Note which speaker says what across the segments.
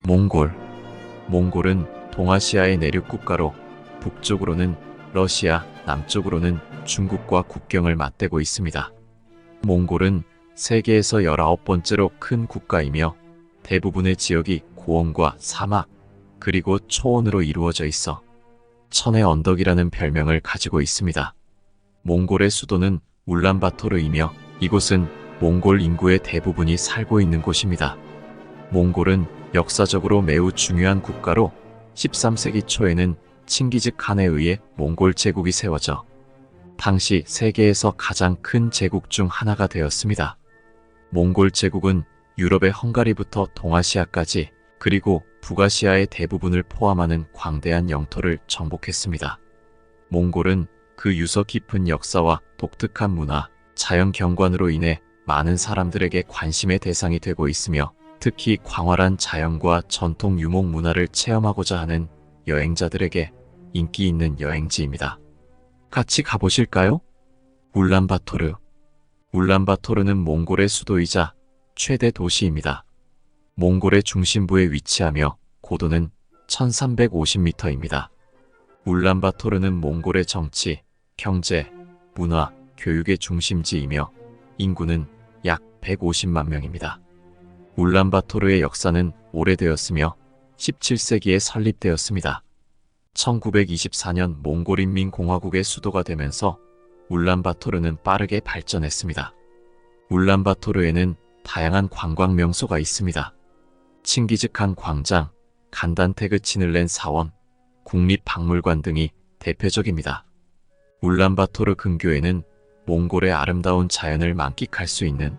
Speaker 1: 몽골. 몽골은 동아시아의 내륙 국가로 북쪽으로는 러시아, 남쪽으로는 중국과 국경을 맞대고 있습니다. 몽골은 세계에서 19번째로 큰 국가이며 대부분의 지역이 고원과 사막, 그리고 초원으로 이루어져 있어 천의 언덕이라는 별명을 가지고 있습니다. 몽골의 수도는 울란바토르이며 이곳은 몽골 인구의 대부분이 살고 있는 곳입니다. 몽골은 역사적으로 매우 중요한 국가로 13세기 초에는 칭기즈 칸에 의해 몽골 제국이 세워져 당시 세계에서 가장 큰 제국 중 하나가 되었습니다. 몽골 제국은 유럽의 헝가리부터 동아시아까지 그리고 북아시아의 대부분을 포함하는 광대한 영토를 정복했습니다. 몽골은 그 유서 깊은 역사와 독특한 문화, 자연 경관으로 인해 많은 사람들에게 관심의 대상이 되고 있으며 특히 광활한 자연과 전통 유목 문화를 체험하고자 하는 여행자들에게 인기 있는 여행지입니다. 같이 가보실까요? 울란바토르. 울란바토르는 몽골의 수도이자 최대 도시입니다. 몽골의 중심부에 위치하며 고도는 1350m입니다. 울란바토르는 몽골의 정치, 경제, 문화, 교육의 중심지이며 인구는 약 150만 명입니다. 울란바토르의 역사는 오래되었으며 17세기에 설립되었습니다. 1924년 몽골인민공화국의 수도가 되면서 울란바토르는 빠르게 발전했습니다. 울란바토르에는 다양한 관광 명소가 있습니다. 칭기즈칸 광장, 간단테그 치늘렌 사원, 국립박물관 등이 대표적입니다. 울란바토르 근교에는 몽골의 아름다운 자연을 만끽할 수 있는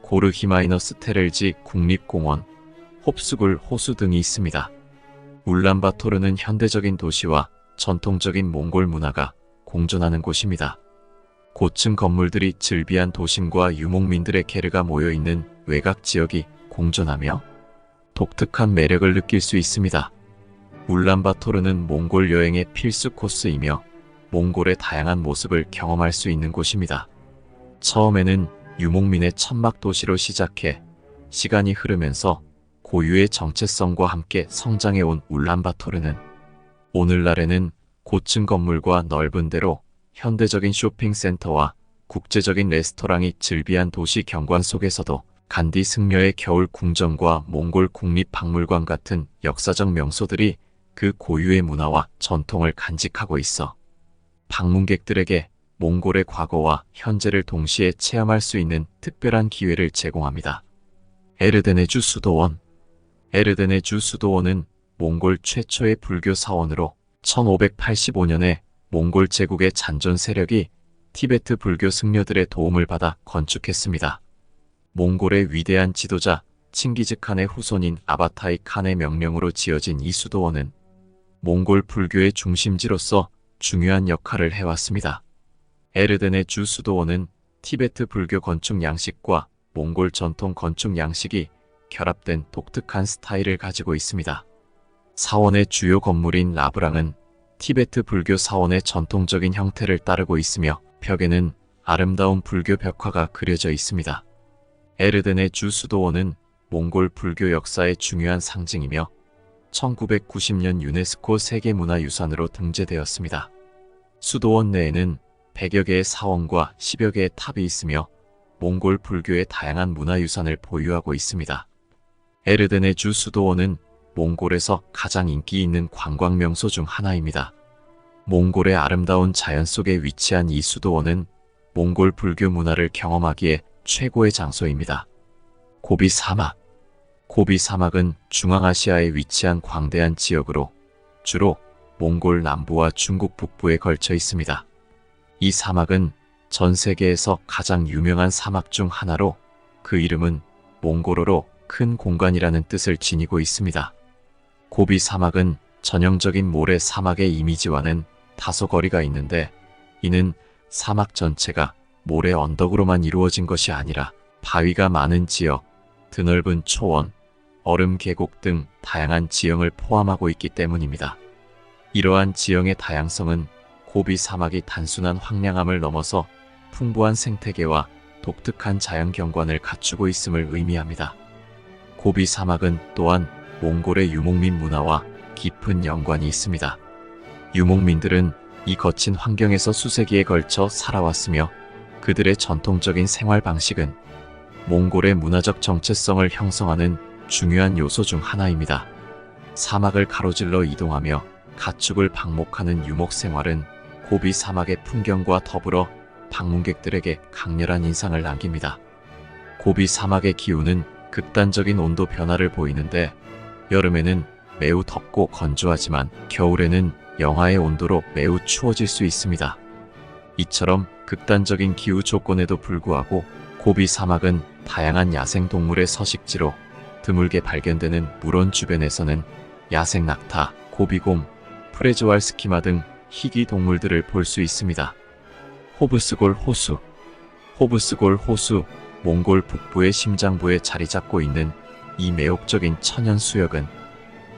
Speaker 1: 고르 히마이너스 테렐지 국립공원, 홉수굴 호수 등이 있습니다. 울란바토르는 현대적인 도시와 전통적인 몽골 문화가 공존하는 곳입니다. 고층 건물들이 즐비한 도심과 유목민들의 게르가 모여있는 외곽 지역이 공존하며 독특한 매력을 느낄 수 있습니다. 울란바토르는 몽골 여행의 필수 코스이며 몽골의 다양한 모습을 경험할 수 있는 곳입니다. 처음에는 유목민의 천막 도시로 시작해 시간이 흐르면서 고유의 정체성과 함께 성장해온 울란바토르는 오늘날에는 고층 건물과 넓은 대로 현대적인 쇼핑센터와 국제적인 레스토랑이 즐비한 도시 경관 속에서도 간디 승려의 겨울 궁전과 몽골 국립박물관 같은 역사적 명소들이 그 고유의 문화와 전통을 간직하고 있어 방문객들에게 몽골의 과거와 현재를 동시에 체험할 수 있는 특별한 기회를 제공합니다. 에르데네주 수도원. 에르데네주 수도원은 몽골 최초의 불교 사원으로 1585년에 몽골 제국의 잔존 세력이 티베트 불교 승려들의 도움을 받아 건축했습니다. 몽골의 위대한 지도자 칭기즈칸의 후손인 아바타이 칸의 명령으로 지어진 이 수도원은 몽골 불교의 중심지로서 중요한 역할을 해왔습니다. 에르데네주 수도원은 티베트 불교 건축 양식과 몽골 전통 건축 양식이 결합된 독특한 스타일을 가지고 있습니다. 사원의 주요 건물인 라브랑은 티베트 불교 사원의 전통적인 형태를 따르고 있으며 벽에는 아름다운 불교 벽화가 그려져 있습니다. 에르데네주 수도원은 몽골 불교 역사의 중요한 상징이며 1990년 유네스코 세계문화유산으로 등재되었습니다. 수도원 내에는 100여 개의 사원과 10여 개의 탑이 있으며 몽골 불교의 다양한 문화유산을 보유하고 있습니다. 에르데네주 수도원은 몽골에서 가장 인기 있는 관광 명소 중 하나입니다. 몽골의 아름다운 자연 속에 위치한 이 수도원은 몽골 불교 문화를 경험하기에 최고의 장소입니다. 고비 사막. 고비 사막은 중앙아시아에 위치한 광대한 지역으로 주로 몽골 남부와 중국 북부에 걸쳐 있습니다. 이 사막은 전 세계에서 가장 유명한 사막 중 하나로 그 이름은 몽골어로 큰 공간이라는 뜻을 지니고 있습니다. 고비 사막은 전형적인 모래 사막의 이미지와는 다소 거리가 있는데 이는 사막 전체가 모래 언덕으로만 이루어진 것이 아니라 바위가 많은 지역, 드넓은 초원, 얼음 계곡 등 다양한 지형을 포함하고 있기 때문입니다. 이러한 지형의 다양성은 고비 사막이 단순한 황량함을 넘어서 풍부한 생태계와 독특한 자연 경관을 갖추고 있음을 의미합니다. 고비 사막은 또한 몽골의 유목민 문화와 깊은 연관이 있습니다. 유목민들은 이 거친 환경에서 수세기에 걸쳐 살아왔으며 그들의 전통적인 생활 방식은 몽골의 문화적 정체성을 형성하는 중요한 요소 중 하나입니다. 사막을 가로질러 이동하며 가축을 방목하는 유목 생활은 고비 사막의 풍경과 더불어 방문객들에게 강렬한 인상을 남깁니다. 고비 사막의 기후는 극단적인 온도 변화를 보이는데 여름에는 매우 덥고 건조하지만 겨울에는 영하의 온도로 매우 추워질 수 있습니다. 이처럼 극단적인 기후 조건에도 불구하고 고비 사막은 다양한 야생 동물의 서식지로 드물게 발견되는 물원 주변에서는 야생 낙타, 고비곰, 프레즈왈 스키마 등 희귀 동물들을 볼 수 있습니다. 호브스골 호수. 호브스골 호수, 몽골 북부의 심장부에 자리 잡고 있는 이 매혹적인 천연 수역은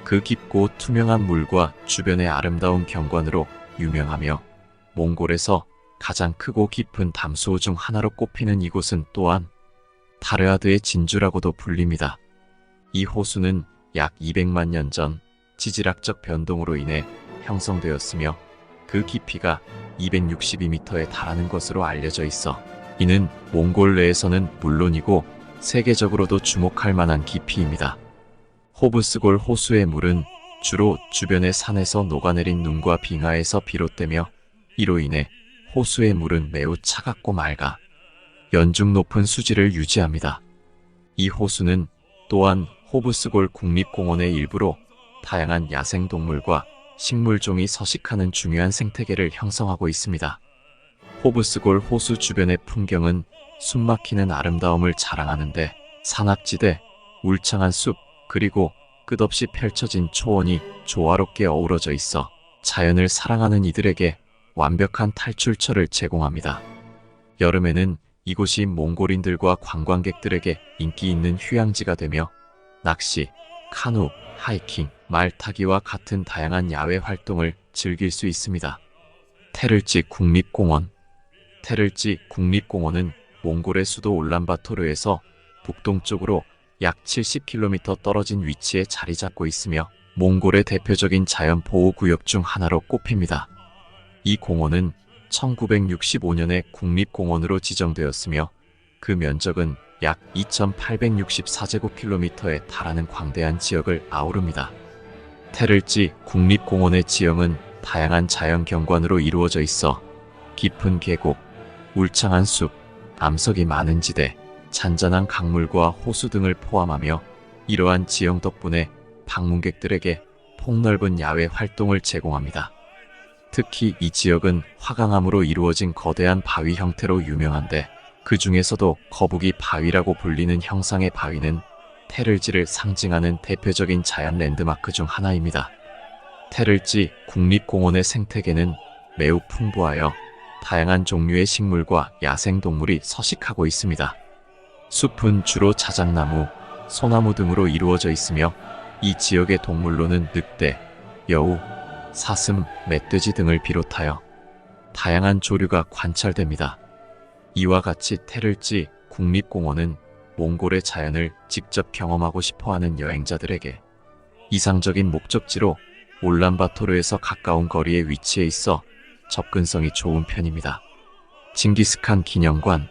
Speaker 1: 그 깊고 투명한 물과 주변의 아름다운 경관으로 유명하며 몽골에서 가장 크고 깊은 담수호 중 하나로 꼽히는 이곳은 또한 다르아드의 진주라고도 불립니다. 이 호수는 약 200만 년 전 지질학적 변동으로 인해 형성되었으며 그 깊이가 262m에 달하는 것으로 알려져 있어 이는 몽골 내에서는 물론이고 세계적으로도 주목할 만한 깊이입니다. 호브스골 호수의 물은 주로 주변의 산에서 녹아내린 눈과 빙하에서 비롯되며 이로 인해 호수의 물은 매우 차갑고 맑아 연중 높은 수질을 유지합니다. 이 호수는 또한 호브스골 국립공원의 일부로 다양한 야생동물과 식물종이 서식하는 중요한 생태계를 형성하고 있습니다. 호브스골 호수 주변의 풍경은 숨막히는 아름다움을 자랑하는데 산악지대, 울창한 숲, 그리고 끝없이 펼쳐진 초원이 조화롭게 어우러져 있어 자연을 사랑하는 이들에게 완벽한 탈출처를 제공합니다. 여름에는 이곳이 몽골인들과 관광객들에게 인기 있는 휴양지가 되며 낚시, 카누, 하이킹, 말 타기와 같은 다양한 야외 활동을 즐길 수 있습니다. 테를지 국립공원. 테를지 국립공원은 몽골의 수도 울란바토르에서 북동쪽으로 약 70km 떨어진 위치에 자리 잡고 있으며 몽골의 대표적인 자연보호구역 중 하나로 꼽힙니다. 이 공원은 1965년에 국립공원으로 지정되었으며 그 면적은 약 2864제곱킬로미터에 달하는 광대한 지역을 아우릅니다. 테를지 국립공원의 지형은 다양한 자연 경관으로 이루어져 있어 깊은 계곡, 울창한 숲, 암석이 많은 지대, 잔잔한 강물과 호수 등을 포함하며 이러한 지형 덕분에 방문객들에게 폭넓은 야외 활동을 제공합니다. 특히 이 지역은 화강암으로 이루어진 거대한 바위 형태로 유명한데 그 중에서도 거북이 바위라고 불리는 형상의 바위는 테를지를 상징하는 대표적인 자연 랜드마크 중 하나입니다. 테를지 국립공원의 생태계는 매우 풍부하여 다양한 종류의 식물과 야생동물이 서식하고 있습니다. 숲은 주로 자작나무, 소나무 등으로 이루어져 있으며 이 지역의 동물로는 늑대, 여우, 사슴, 멧돼지 등을 비롯하여 다양한 조류가 관찰됩니다. 이와 같이 테를지 국립공원은 몽골의 자연을 직접 경험하고 싶어하는 여행자들에게 이상적인 목적지로 울란바토르에서 가까운 거리에 위치해 있어 접근성이 좋은 편입니다. 징기스칸 기념관.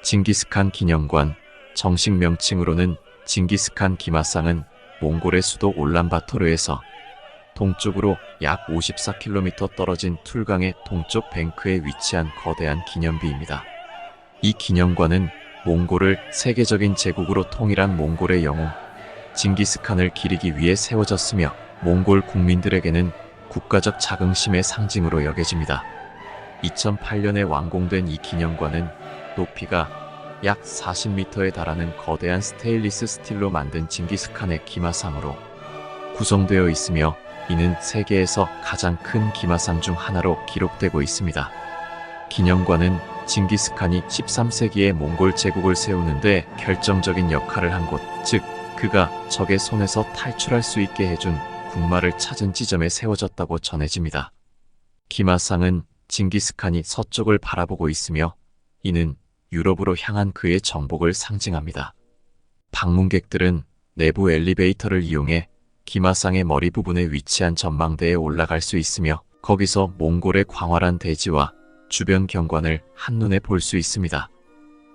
Speaker 1: 징기스칸 기념관, 정식 명칭으로는 징기스칸 기마상은 몽골의 수도 울란바토르에서 동쪽으로 약 54km 떨어진 툴강의 동쪽 뱅크에 위치한 거대한 기념비입니다. 이 기념관은 몽골을 세계적인 제국으로 통일한 몽골의 영웅 징기스칸을 기리기 위해 세워졌으며 몽골 국민들에게는 국가적 자긍심의 상징으로 여겨집니다. 2008년에 완공된 이 기념관은 높이가 약 40m에 달하는 거대한 스테인리스 스틸로 만든 징기스칸의 기마상으로 구성되어 있으며 이는 세계에서 가장 큰 기마상 중 하나로 기록되고 있습니다. 기념관은 징기스칸이 13세기에 몽골 제국을 세우는데 결정적인 역할을 한 곳, 즉 그가 적의 손에서 탈출할 수 있게 해준 군마를 찾은 지점에 세워졌다고 전해집니다. 기마상은 징기스칸이 서쪽을 바라보고 있으며 이는 유럽으로 향한 그의 정복을 상징합니다. 방문객들은 내부 엘리베이터를 이용해 기마상의 머리 부분에 위치한 전망대에 올라갈 수 있으며 거기서 몽골의 광활한 대지와 주변 경관을 한눈에 볼 수 있습니다.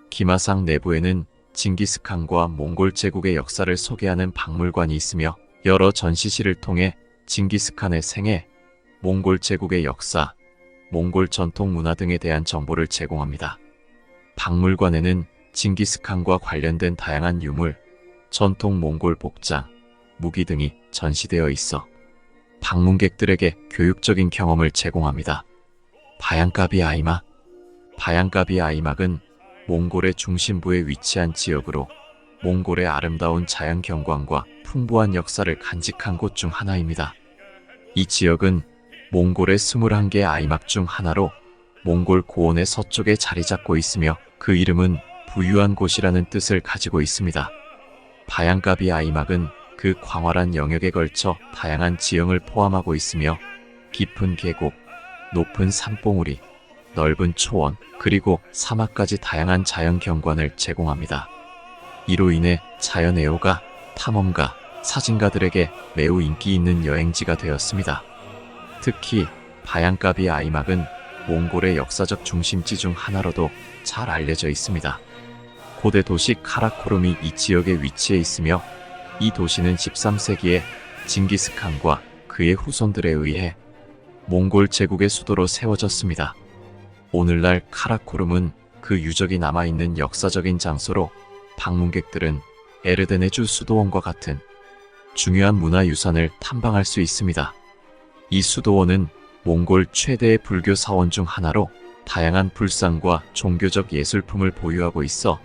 Speaker 1: 기마상 내부에는 징기스칸과 몽골 제국의 역사를 소개하는 박물관이 있으며 여러 전시실을 통해 징기스칸의 생애, 몽골 제국의 역사, 몽골 전통 문화 등에 대한 정보를 제공합니다. 박물관에는 징기스칸과 관련된 다양한 유물, 전통 몽골 복장, 무기 등이 전시되어 있어 방문객들에게 교육적인 경험을 제공합니다. 바양가비 아이막. 바양가비 아이막은 몽골의 중심부에 위치한 지역으로 몽골의 아름다운 자연 경관과 풍부한 역사를 간직한 곳 중 하나입니다. 이 지역은 몽골의 21개 아이막 중 하나로 몽골 고원의 서쪽에 자리 잡고 있으며 그 이름은 부유한 곳이라는 뜻을 가지고 있습니다. 바양가비 아이막은 그 광활한 영역에 걸쳐 다양한 지형을 포함하고 있으며 깊은 계곡, 높은 산봉우리, 넓은 초원, 그리고 사막까지 다양한 자연 경관을 제공합니다. 이로 인해 자연 애호가, 탐험가, 사진가들에게 매우 인기 있는 여행지가 되었습니다. 특히 바양가비 아이막은 몽골의 역사적 중심지 중 하나로도 잘 알려져 있습니다. 고대 도시 카라코름이 이 지역에 위치해 있으며 이 도시는 13세기에 징기스칸과 그의 후손들에 의해 몽골 제국의 수도로 세워졌습니다. 오늘날 카라코름은 그 유적이 남아있는 역사적인 장소로 방문객들은 에르데네주 수도원과 같은 중요한 문화유산을 탐방할 수 있습니다. 이 수도원은 몽골 최대의 불교 사원 중 하나로 다양한 불상과 종교적 예술품을 보유하고 있어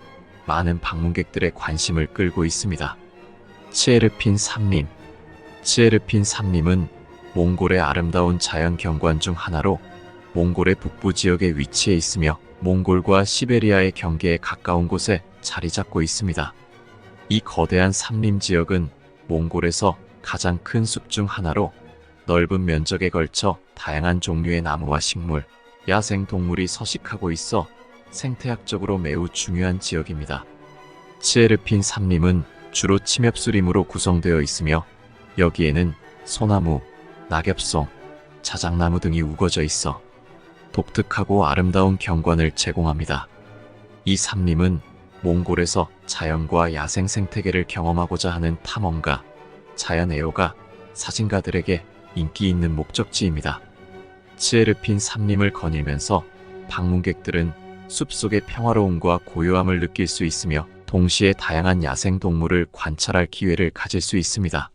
Speaker 1: 많은 방문객들의 관심을 끌고 있습니다. 치에르핀 삼림. 치에르핀 삼림은 몽골의 아름다운 자연 경관 중 하나로 몽골의 북부 지역에 위치해 있으며 몽골과 시베리아의 경계에 가까운 곳에 자리 잡고 있습니다. 이 거대한 삼림 지역은 몽골에서 가장 큰 숲 중 하나로 넓은 면적에 걸쳐 다양한 종류의 나무와 식물, 야생 동물이 서식하고 있어 생태학적으로 매우 중요한 지역입니다. 치에르핀 삼림은 주로 침엽수림으로 구성되어 있으며 여기에는 소나무, 낙엽송, 자작나무 등이 우거져 있어 독특하고 아름다운 경관을 제공합니다. 이 삼림은 몽골에서 자연과 야생 생태계를 경험하고자 하는 탐험가, 자연 애호가, 사진가들에게 인기 있는 목적지입니다. 치에르핀 삼림을 거닐면서 방문객들은 숲속의 평화로움과 고요함을 느낄 수 있으며 동시에 다양한 야생 동물을 관찰할 기회를 가질 수 있습니다.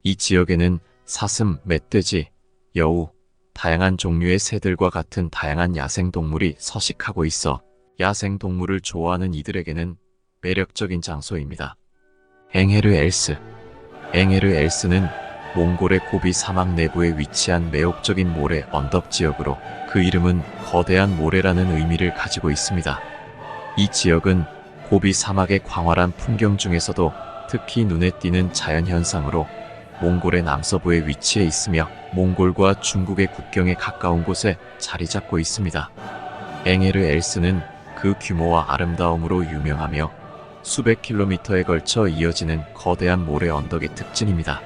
Speaker 1: 이 지역에는 사슴, 멧돼지, 여우, 다양한 종류의 새들과 같은 다양한 야생 동물이 서식하고 있어 야생 동물을 좋아하는 이들에게는 매력적인 장소입니다. 엥헤르 엘스. 엥헤르 엘스는 몽골의 고비 사막 내부에 위치한 매혹적인 모래 언덕 지역으로 그 이름은 거대한 모래라는 의미를 가지고 있습니다. 이 지역은 고비 사막의 광활한 풍경 중에서도 특히 눈에 띄는 자연현상으로 몽골의 남서부에 위치해 있으며 몽골과 중국의 국경에 가까운 곳에 자리 잡고 있습니다. 엥헤르 엘스는 그 규모와 아름다움으로 유명하며 수백 킬로미터에 걸쳐 이어지는 거대한 모래 언덕의 특징입니다.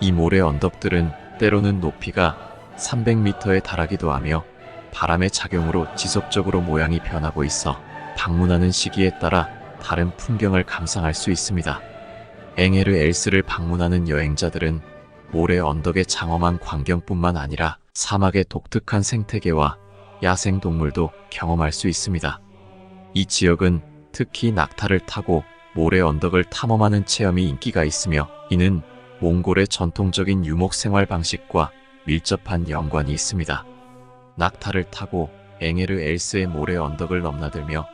Speaker 1: 이 모래 언덕들은 때로는 높이가 300m에 달하기도 하며 바람의 작용으로 지속적으로 모양이 변하고 있어 방문하는 시기에 따라 다른 풍경을 감상할 수 있습니다. 엥헤르 엘스를 방문하는 여행자들은 모래 언덕의 장엄한 광경뿐만 아니라 사막의 독특한 생태계와 야생 동물도 경험할 수 있습니다. 이 지역은 특히 낙타를 타고 모래 언덕을 탐험하는 체험이 인기가 있으며 이는 몽골의 전통적인 유목 생활 방식과 밀접한 연관이 있습니다. 낙타를 타고 엥헤르 엘스의 모래 언덕을 넘나들며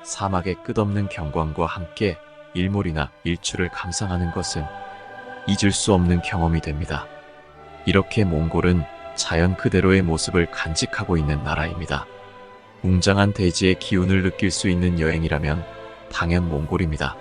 Speaker 1: 사막의 끝없는 경관과 함께 일몰이나 일출을 감상하는 것은 잊을 수 없는 경험이 됩니다. 이렇게 몽골은 자연 그대로의 모습을 간직하고 있는 나라입니다. 웅장한 대지의 기운을 느낄 수 있는 여행이라면 당연 몽골입니다.